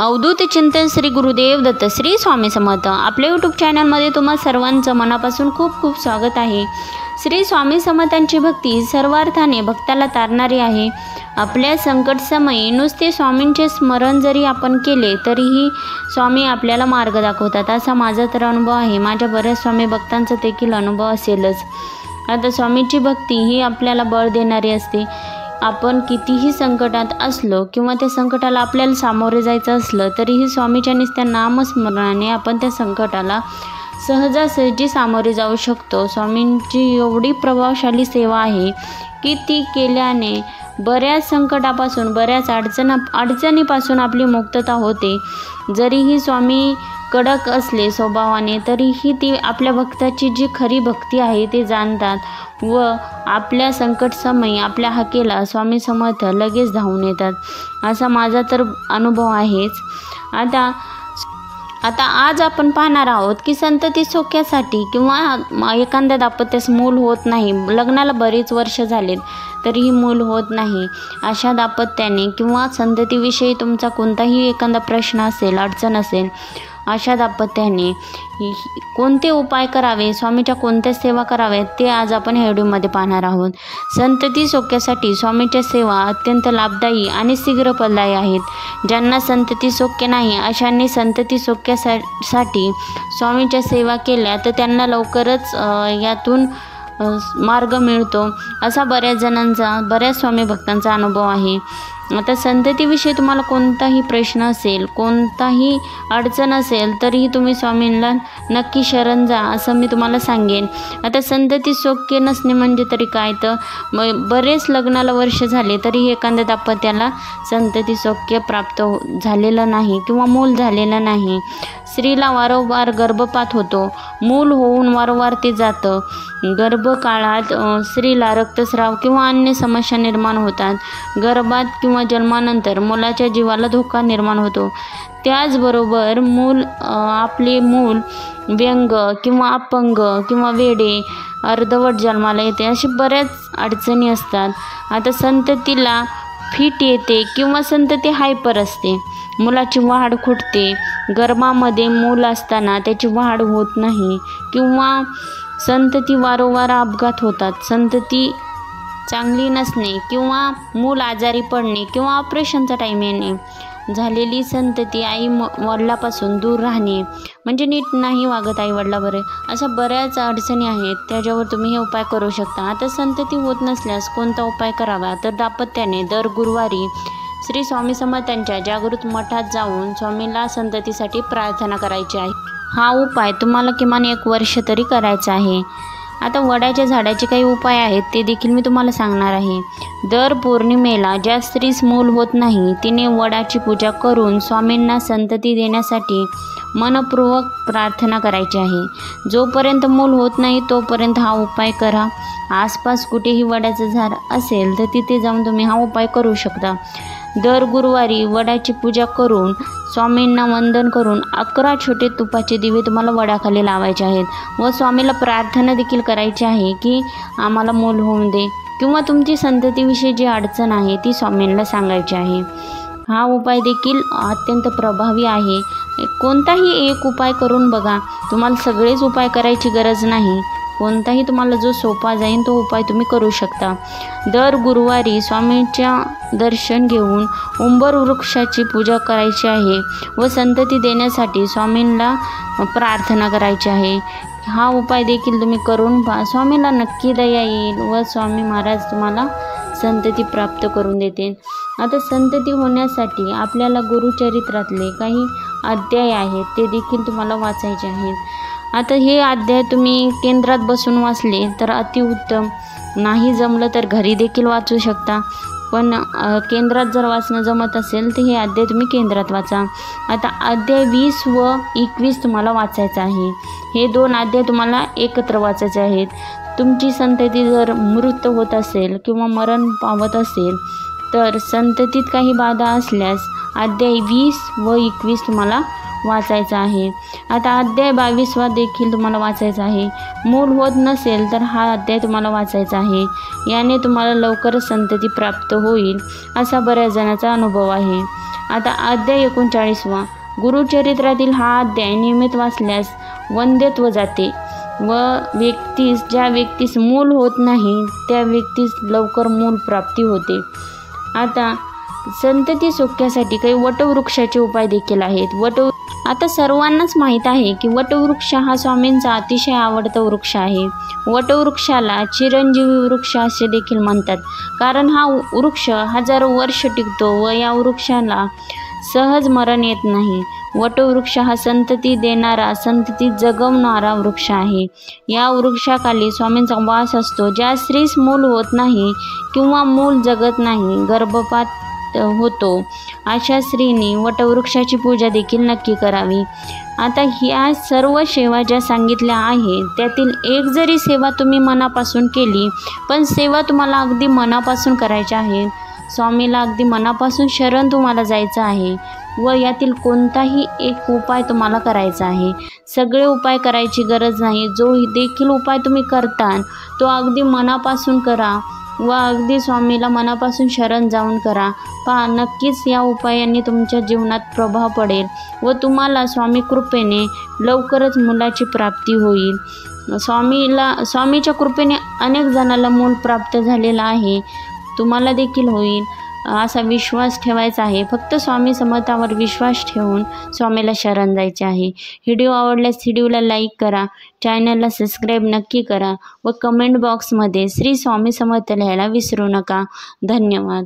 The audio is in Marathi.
अवधूत चिंतन श्री गुरुदेव दत्त श्री स्वामी समर्थ। आपल्या यूट्यूब चॅनलमध्ये तुम्हा सर्वांचं मनापासून खूप खूप स्वागत आहे। श्री स्वामी समर्थांची भक्ती सर्वार्थाने भक्ताला तारणारी आहे। आपल्या संकट समयी नुसते स्वामींचे स्मरण जरी आपण केले तरीही स्वामी आपल्याला मार्ग दाखवतात, असा माझा तर अनुभव आहे। माझ्या बऱ्याच स्वामी भक्तांचा देखील अनुभव असेलच। आता स्वामींची भक्ती ही आपल्याला बळ देणारी असते। आपण कितीही संकटात असलो किंवा त्या संकटाला आपल्याला सामोरे जायचं असलं तरीही स्वामीच्या नुसत्या नामस्मरणाने आपण त्या संकटाला सहजासहजी सामोरे जाऊ शकतो। स्वामींची एवढी प्रभावशाली सेवा आहे की ती केल्याने बऱ्याच संकटापासून बऱ्याच अडचणीपासून आपली मुक्तता होते। जरीही स्वामी कडक असले स्वभावाने तरीही ती आपल्या भक्ताची जी खरी भक्ती आहे ते जाणतात व आपल्या संकट समयी आपल्या हाकेला स्वामी समर्थ लगेच धावून येतात, असा माझा तर अनुभव आहेच। आता आज आपण पाहणार आहोत की संतती सौख्यासाठी किंवा एखाद्या दाम्पत्यास मूल होत नाही, लग्नाला बरीच वर्ष झालेत तरीही मूल होत नाही, अशा दाम्पत्याने किंवा संततीविषयी तुमचा कोणताही एखादा प्रश्न असेल, अडचण असेल, अशा दाम्पत्याने कोणते उपाय करावे, स्वामीच्या कोणत्या सेवा कराव्यात ते आज आपण ह्या व्हिडिओमध्ये पाहणार आहोत। संतती सौख्यासाठी स्वामीच्या सेवा अत्यंत लाभदायी आणि शीघ्र फलदायी आहेत। ज्यांना संतती सौख्य नाही अशांनी संतती सौख्यासाठी स्वामीच्या सेवा केल्या तर त्यांना लवकरच यातून मार्ग मिळतो, असा बऱ्याच स्वामी भक्तांचा अनुभव आहे। आता संततीविषयी तुम्हाला कोणताही प्रश्न असेल, कोणताही अडचण असेल तरीही तुम्ही स्वामींना नक्की शरण जा, असं मी तुम्हाला सांगेन। आता संतती सौख्य नसणे म्हणजे तरी काय, तर बरेच लग्नाला वर्ष झाले तरीही एखाद्या दाम्पत्याला संतती सौख्य प्राप्त झालेलं नाही किंवा मूल झालेलं नाही। स्त्रीला वारंवार गर्भपात होतो, मूल होऊन वारंवार ते जातं। गर्भकाळात स्त्रीला रक्तस्राव किंवा अन्य समस्या निर्माण होतात। गर्भात किंवा जन्मानंतर मुलाच्या जीवाला धोका निर्माण होतो। त्याचबरोबर आपले मूल व्यंग किंवा अपंग किंवा वेडे अर्धवट जन्माला येते, अशी बऱ्याच अडचणी असतात। आता संततीला फिट येते किंवा संतती हायपर असते, मुलाची वाढ खुंटते, गर्भामध्ये मूल असताना त्याची वाढ होत नाही किंवा संतती वारंवार अपघात होतात, संतती चांगली नसणे किंवा मूल आजारी पडणे किंवा ऑपरेशनचा टाईम येणे, झालेली संतती आई वडिलापासून दूर राहणे, म्हणजे नीट नाही वागत आई वडिलाबरोबर, अशा बऱ्याच अडचणी आहेत, त्याच्यावर तुम्ही हे उपाय करू शकता। आता संतती होत नसल्यास कोणता उपाय करावा, तर दाम्पत्याने दर गुरुवारी श्री स्वामी समर्थांच्या जागृत मठात जाऊन स्वामीला संततीसाठी प्रार्थना करायची आहे। हा उपाय तुम्हाला किमान 1 वर्ष तरी करायचा आहे। आता वडाच्या झाडाचे काही उपाय आहेत ते देखील मी तुम्हाला सांगणार आहे। दर पौर्णिमेला ज्या स्त्रीस मूल होत नाही तिने वडाची पूजा करून स्वामींना संतती देण्यासाठी मनपूर्वक प्रार्थना करायची आहे। जोपर्यंत मूल होत नाही तोपर्यंत हा उपाय करा। आसपास कुठेही वडाचं झाड असेल तर तिथे जाऊन तुम्ही हा उपाय करू शकता। दर गुरुवारी वडाची पूजा करून स्वामींना वंदन करून 11 छोटे तुपाचे दिवे तुम्हाला वडाखाली लावायचे आहेत व स्वामीला प्रार्थना देखील करायची आहे की आम्हाला मूल होऊन दे किंवा तुमची संततीविषयी जी अडचण आहे ती स्वामींना सांगायची आहे। हा उपाय देखील अत्यंत प्रभावी आहे। कोणताही एक उपाय करून बघा, तुम्हाला सगळेच उपाय करायची गरज नाही, कोणताही तुम्हाला जो सोपा जाईल तो उपाय तुम्ही करू शकता। दर गुरुवारी स्वामींच्या दर्शन घेऊन उंबर वृक्षाची पूजा करायची आहे व संतती देण्यासाठी स्वामींना प्रार्थना करायची आहे। हा उपाय देखील तुम्ही करून पहा, स्वामीला नक्की दया येईल व स्वामी महाराज तुम्हाला संतती प्राप्त करून देतील। आता संतती होण्यासाठी आपल्याला गुरुचरित्रातले काही अध्याय आहेत ते देखील तुम्हाला वाचायचे आहेत। आता हे अध्याय तुम्ही केंद्रात बसून वाचले तर अतिउत्तम, नाही जमलं तर घरी देखील वाचू शकता, पण केंद्रात जर वाचणं जमत असेल तर हे अध्याय तुम्ही केंद्रात वाचा। आता अध्याय 20 व 21 तुम्हाला वाचायचं आहे। हे 2 अध्याय तुम्हाला एकत्र वाचायचे आहेत। तुमची संतती जर मृत होत असेल किंवा मरण पावत असेल तर संततीत काही बाधा असल्यास अध्याय 20 व 21 तुम्हाला वाचायचा आहे। आता अध्याय 22 देखील तुम्हाला वाचायचा आहे। मूल होत नसेल तर हा अध्याय तुम्हाला वाचायचा आहे, याने तुम्हाला लवकरच संतती प्राप्त होईल, असा बऱ्याच जणांचा अनुभव आहे। आता अध्याय 39वा. गुरुचरित्रातील हा अध्याय नियमित वाचल्यास वंद्यत्व जाते व ज्या व्यक्तीस मूल होत नाही त्या व्यक्तीस लवकर मूल प्राप्ती होते. आता संतती सौख्यासाठी काही वटवृक्षाचे उपाय देखील आहेत. आता सर्वांनाच माहीत आहे की वटवृक्ष हा स्वामींचा अतिशय आवडता वृक्ष आहे. वटवृक्षाला चिरंजीवी वृक्ष असे देखील म्हणतात, कारण हा वृक्ष हजारो वर्ष टिकतो व या वृक्षाला सहज मरण येत नाही. वटवृक्ष हा संतती देणारा, संतती जगवणारा वृक्ष आहे. या वृक्षाखाली स्वामींचा वास असतो. ज्या स्त्रीस मूल होत नाही किंवा मूल जगत नाही, गर्भपात होतो, अशा स्त्रीने वटवृक्षाची पूजा देखील नक्की करावी. आता ह्या सर्व सेवा ज्या सांगितल्या आहेत त्यातील एक जरी सेवा तुम्ही मनापासून केली, पण सेवा तुम्हाला अगदी मनापासून करायची आहे, स्वामीला अगदी मनापासून शरण तुम्हाला जायचं आहे व यातील कोणताही एक उपाय तुम्हाला करायचा आहे. सगळे उपाय करायची गरज नाही. जो देखील उपाय तुम्ही करता तो अगदी मनापासून करा व अगदी स्वामीला मनापासून शरण जाऊन करा. पहा, नक्कीच या उपायांनी तुमच्या जीवनात प्रभाव पडेल व तुम्हाला स्वामी कृपेने लवकरच मुलाची प्राप्ती होईल. स्वामीच्या कृपेने अनेक जणांना मूल प्राप्त झालेलं आहे. तुम्हाला देखील होईल असा विश्वास ठेवायचा आहे. फक्त स्वामी समर्थावर विश्वास ठेवून स्वामीला शरण जायचे आहे. व्हिडिओ आवडल्यास व्हिडिओला लाईक करा, चॅनलला सबस्क्राईब नक्की करा व कमेंट बॉक्समध्ये श्री स्वामी समर्थ लिहायला विसरू नका. धन्यवाद.